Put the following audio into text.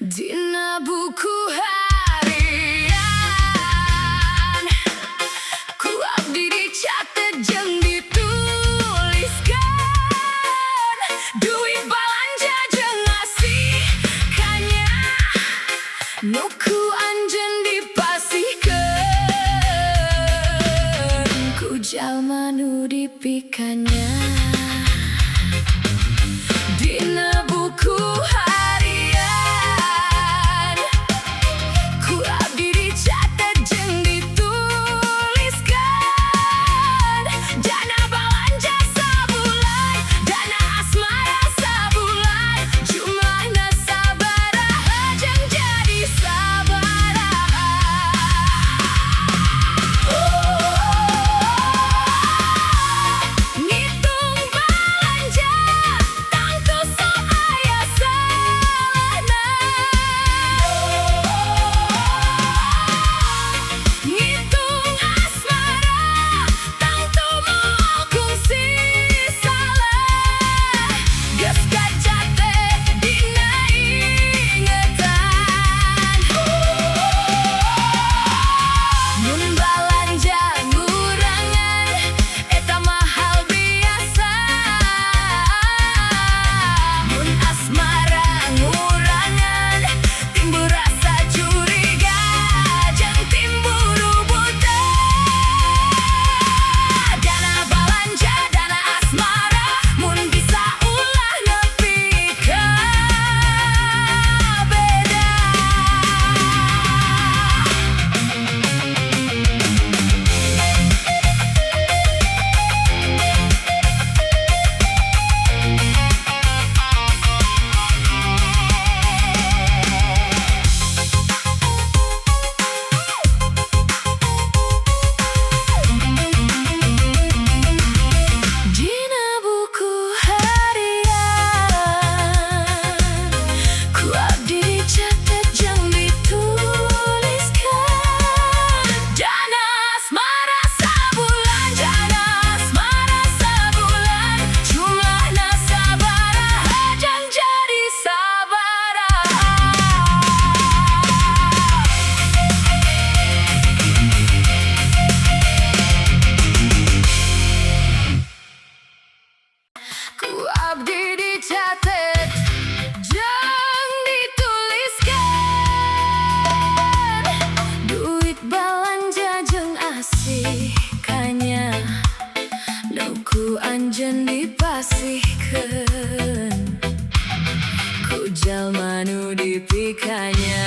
Dina buku harian ku abdi dicatet jeung dituliskan, duit balanja jeung ngasihkannya nu ku anjeun dipasihkeun ku jalma nu dipikanya. Dina buku harian ku abdi dicatet jeung dituliskan, dana balanja sabulan, dana asmara sabulan, jumlahna sabaraha jeung jadi sabaraha. Ngitung balanja tangtu sok aya salahna. Ngitung asmara tangtu moal kungsi salah. Geus kacatet dina ingetan. Mun balanja ngurangan eta mah hal biasa. Mun asmara ngurangan timbul rasa curiga jeung timbul rubutan. Dana balanja dana asmara mun bisa ulah nepi ka beda. Dina buku harian ku abdi dicatet jeung dituliskan, dana asmara sabulan, dana asmara sabulan, jumlahna sabaraha jeung jadi sabaraha. Ku abdi dicatet jeung dituliskan, duit balanja jeung asihkannya nu ku anjeun dipasihkeun ku jalma nu dipikanya.